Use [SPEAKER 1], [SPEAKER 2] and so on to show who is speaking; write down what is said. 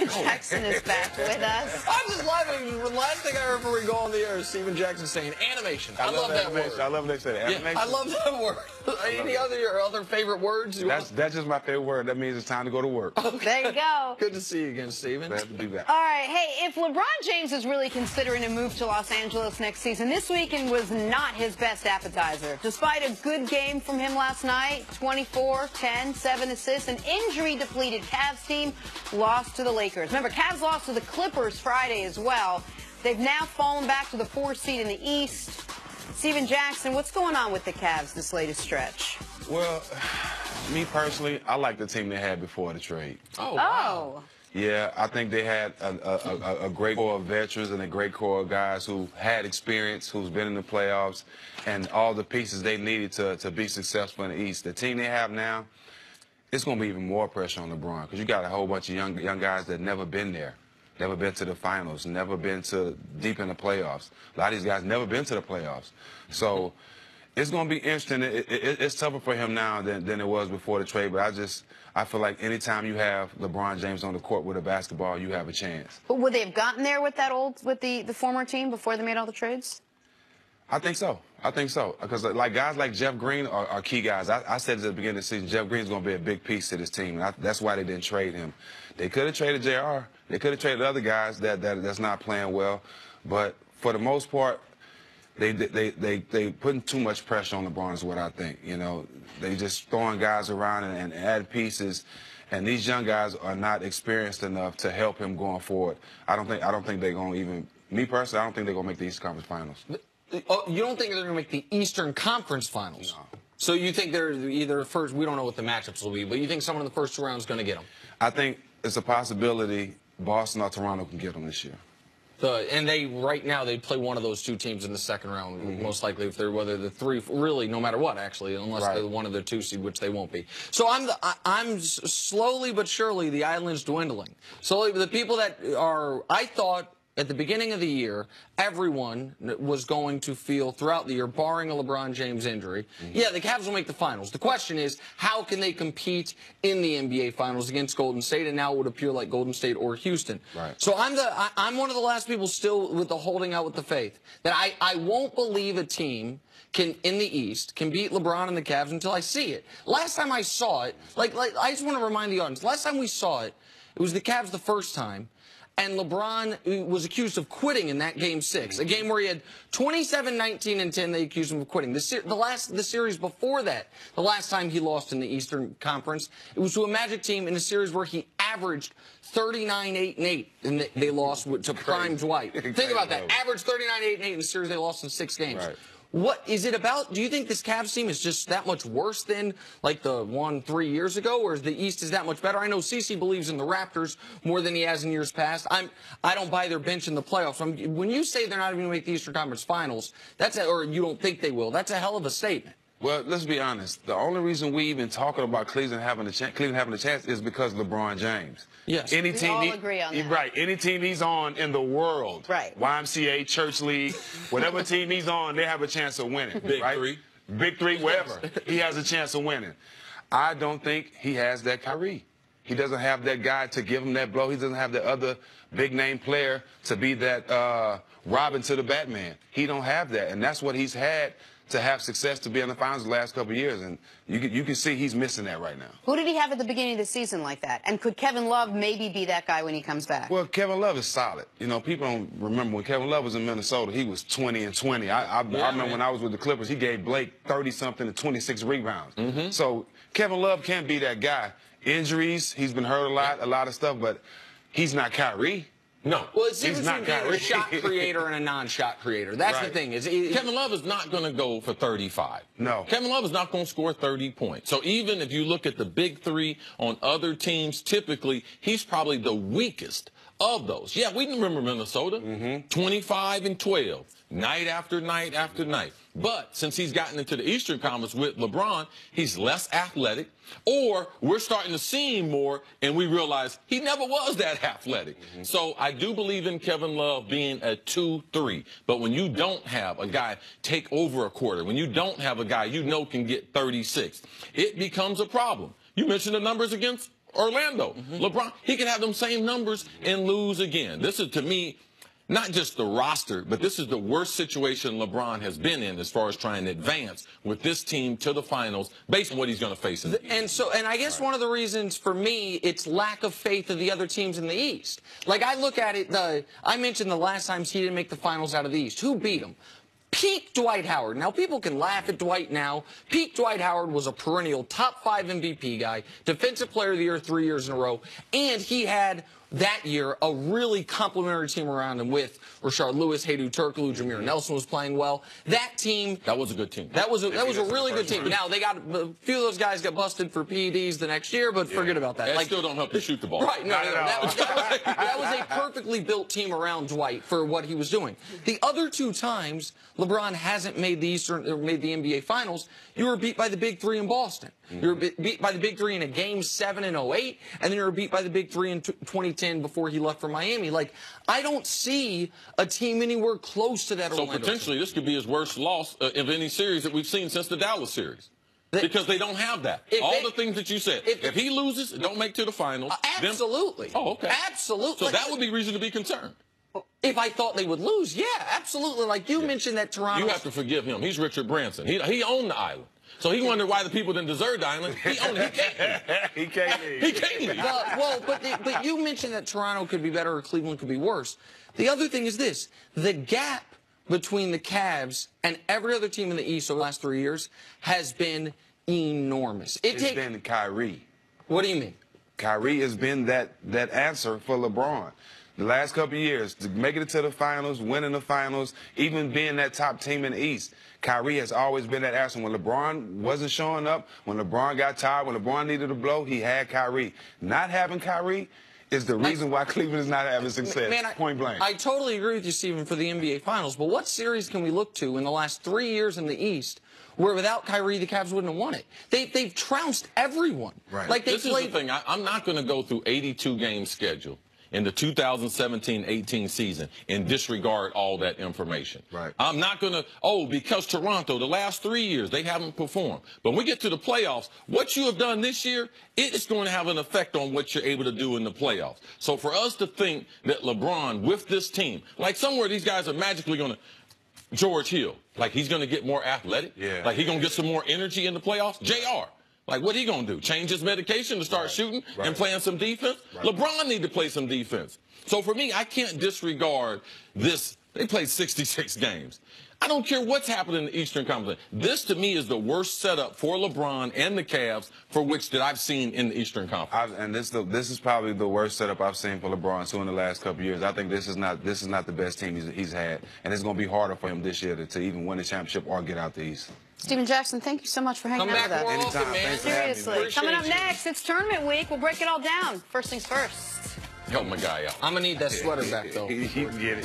[SPEAKER 1] Steven Jackson is back with us.
[SPEAKER 2] I'm just laughing. The last thing I remember we go on the air is Steven Jackson saying animation. I love that word.
[SPEAKER 3] I love when they say that. Animation.
[SPEAKER 2] Yeah, I love that word. Any other favorite words?
[SPEAKER 3] That's just my favorite word. That means it's time to go to work.
[SPEAKER 1] Okay. There you go.
[SPEAKER 2] Good to see you again, Steven.
[SPEAKER 3] Glad to be back.
[SPEAKER 1] All right. Hey, if LeBron James is really considering a move to Los Angeles next season, this weekend was not his best appetizer. Despite a good game from him last night, 24, 10, 7 assists, an injury-depleted Cavs team lost to the Lakers. Remember, Cavs lost to the Clippers Friday as well. They've now fallen back to the 4th seed in the East. Steven Jackson, what's going on with the Cavs this latest stretch?
[SPEAKER 3] Well, me personally, I like the team they had before the trade.
[SPEAKER 2] Oh, wow.
[SPEAKER 3] Yeah, I think they had a great core of veterans and a great core of guys who had experience, who's been in the playoffs, and all the pieces they needed to be successful in the East. The team they have now, it's going to be even more pressure on LeBron because you got a whole bunch of young guys that never been there, never been to the finals, never been to deep in the playoffs. A lot of these guys never been to the playoffs. So it's going to be interesting. It's tougher for him now than it was before the trade, but I feel like anytime you have LeBron James on the court with a basketball, you have a chance.
[SPEAKER 1] But would they have gotten there with the former team before they made all the trades?
[SPEAKER 3] I think so. I think so. Because like guys like Jeff Green are key guys. I said at the beginning of the season, Jeff Green's going to be a big piece to this team. And that's why they didn't trade him. They could have traded JR. They could have traded other guys that's not playing well. But for the most part, they putting too much pressure on LeBron is what I think. You know, they just throwing guys around and add pieces. And these young guys are not experienced enough to help him going forward. I don't think they're going to even, me personally, I don't think they're going to make the East Conference Finals.
[SPEAKER 2] Oh, you don't think they're going to make the Eastern Conference Finals?
[SPEAKER 3] No.
[SPEAKER 2] So you think they're either first, we don't know what the matchups will be, but you think someone in the first 2 rounds is going to get them?
[SPEAKER 3] I think it's a possibility Boston or Toronto can get them this year.
[SPEAKER 2] And right now they play one of those 2 teams in the second round, most likely if they're whether the 3, really no matter what actually, unless they're one of the 2 seed, which they won't be. So I'm slowly but surely the island's dwindling. So the people that are, I thought at the beginning of the year, everyone was going to feel throughout the year, barring a LeBron James injury, yeah, the Cavs will make the finals. The question is, how can they compete in the NBA Finals against Golden State? And now it would appear like Golden State or Houston.
[SPEAKER 3] Right.
[SPEAKER 2] So I'm one of the last people still with the holding out with the faith that I won't believe a team in the East can beat LeBron and the Cavs until I see it. Last time I saw it, like I just want to remind the audience, last time we saw it, it was the Cavs the first time. And LeBron was accused of quitting in that Game 6, a game where he had 27, 19, and 10. They accused him of quitting. The series before that, the last time he lost in the Eastern Conference, it was to a Magic team in a series where he averaged 39, 8, and 8, and they lost to Prime Dwight. Think about that. Averaged 39, 8, and 8 in a series they lost in 6 games.
[SPEAKER 3] Right.
[SPEAKER 2] What is it about? Do you think this Cavs team is just that much worse than like the one 3 years ago, or is the East is that much better? I know CeCe believes in the Raptors more than he has in years past. I don't buy their bench in the playoffs. When you say they're not even going to make the Eastern Conference Finals, or you don't think they will, that's a hell of a statement.
[SPEAKER 3] Well, let's be honest. The only reason we even talking about Cleveland having a chance is because of LeBron James.
[SPEAKER 2] Yes.
[SPEAKER 1] We all agree on that.
[SPEAKER 3] Right. Any team he's on in the world,
[SPEAKER 1] right.
[SPEAKER 3] YMCA, Church League, whatever team he's on, they have a chance of winning.
[SPEAKER 4] Big Three.
[SPEAKER 3] Big Three, wherever. He has a chance of winning. I don't think he has that Kyrie. He doesn't have that guy to give him that blow. He doesn't have the other big-name player to be that Robin to the Batman. He don't have that, and that's what he's had to have success to be in the finals the last couple of years, and you can see he's missing that right now.
[SPEAKER 1] Who did he have at the beginning of the season like that? And could Kevin Love maybe be that guy when he comes back?
[SPEAKER 3] Well, Kevin Love is solid. You know, people don't remember when Kevin Love was in Minnesota, he was 20 and 20. I remember when I was with the Clippers, he gave Blake 30-something and 26 rebounds. So Kevin Love can't be that guy. Injuries, he's been hurt a lot of stuff, but he's not Kyrie.
[SPEAKER 4] No.
[SPEAKER 2] Well, it's
[SPEAKER 3] he's not
[SPEAKER 2] between being a shot creator and a non-shot creator. That's the thing.
[SPEAKER 4] Kevin Love is not going to go for 35.
[SPEAKER 3] No.
[SPEAKER 4] Kevin Love is not going to score 30 points. So even if you look at the big 3 on other teams, typically he's probably the weakest of those. Yeah, we remember Minnesota, 25 and 12, night after night after night. But since he's gotten into the Eastern Conference with LeBron, he's less athletic, or we're starting to see him more, and we realize he never was that athletic. So I do believe in Kevin Love being a 2-3. But when you don't have a guy take over a quarter, when you don't have a guy you know can get 36, it becomes a problem. You mentioned the numbers against Orlando. LeBron, he can have them same numbers and lose again. This is, to me, not just the roster, but this is the worst situation LeBron has been in as far as trying to advance with this team to the finals based on what he's going to face in the East.
[SPEAKER 2] And I guess one of the reasons for me, it's lack of faith of the other teams in the East. Like, I look at it, I mentioned the last times he didn't make the finals out of the East. Who beat him? Peak Dwight Howard. Now, people can laugh at Dwight now. Peak Dwight Howard was a perennial top 5 MVP guy, Defensive Player of the Year 3 years in a row, and he had that year a really complimentary team around him with Rashard Lewis, Hedo Turkoglu, Jameer Nelson was playing well. That team.
[SPEAKER 4] That was a good team.
[SPEAKER 2] That was a really good team. Now, they got a few of those guys got busted for PEDs the next year, but forget about that.
[SPEAKER 4] That still don't help you shoot the ball.
[SPEAKER 2] Right. No, that was a perfectly built team around Dwight for what he was doing. The other 2 times LeBron hasn't made the NBA Finals, you were beat by the Big 3 in Boston. You were beat by the Big 3 in a Game 7 in 08, and then you were beat by the Big 3 in 2010 before he left for Miami. Like, I don't see a team anywhere close to that.
[SPEAKER 4] So potentially this could be his worst loss of any series that we've seen since the Dallas series. Because they don't have that. All the things that you said. If he loses, don't make to the finals.
[SPEAKER 2] Absolutely.
[SPEAKER 4] Oh, okay.
[SPEAKER 2] Absolutely.
[SPEAKER 4] So that would be reason to be concerned.
[SPEAKER 2] If I thought they would lose, yeah, absolutely. Like you mentioned that Toronto.
[SPEAKER 4] You have to forgive him. He's Richard Branson. He owned the island. So he wondered why the people didn't deserve the island. He owned it. He can't leave. He can't leave.
[SPEAKER 2] Well, but you mentioned that Toronto could be better or Cleveland could be worse. The other thing is this. The gap between the Cavs and every other team in the East over the last 3 years has been enormous.
[SPEAKER 3] It's been Kyrie.
[SPEAKER 2] What do you mean?
[SPEAKER 3] Kyrie has been that answer for LeBron. The last couple of years, to making it to the finals, winning the finals, even being that top team in the East, Kyrie has always been that answer. When LeBron wasn't showing up, when LeBron got tired, when LeBron needed a blow, he had Kyrie. Not having Kyrie is the reason why Cleveland is not having success, point blank.
[SPEAKER 2] I totally agree with you, Stephen, for the NBA Finals, but what series can we look to in the last 3 years in the East where without Kyrie, the Cavs wouldn't have won it? They've trounced everyone.
[SPEAKER 3] Right.
[SPEAKER 2] Like
[SPEAKER 4] this is the thing. I'm not going to go through 82-game schedule in the 2017-18 season and disregard all that information.
[SPEAKER 3] Right.
[SPEAKER 4] I'm not going to, because Toronto, the last 3 years, they haven't performed. But when we get to the playoffs, what you have done this year, it is going to have an effect on what you're able to do in the playoffs. So for us to think that LeBron, with this team, like somewhere these guys are magically going to, George Hill, like he's going to get more athletic?
[SPEAKER 3] Yeah.
[SPEAKER 4] Like he's going to get some more energy in the playoffs? JR. Like, what he going to do? Change his medication to start shooting and playing some defense? LeBron need to play some defense. So for me, I can't disregard this. They played 66 games. I don't care what's happening in the Eastern Conference. This, to me, is the worst setup for LeBron and the Cavs for which that I've seen in the Eastern Conference.
[SPEAKER 3] And this is probably the worst setup I've seen for LeBron too in the last couple of years. I think this is not the best team he's had, and it's going to be harder for him this year to even win a championship or get out the East.
[SPEAKER 1] Stephen Jackson, thank you so much for hanging out with us.
[SPEAKER 3] Anytime. Thanks for having me.
[SPEAKER 1] Seriously. Coming up next, it's tournament week. We'll break it all down. First things first.
[SPEAKER 4] Help my guy out.
[SPEAKER 2] I'm going to need that sweater back, though.
[SPEAKER 3] He can get it.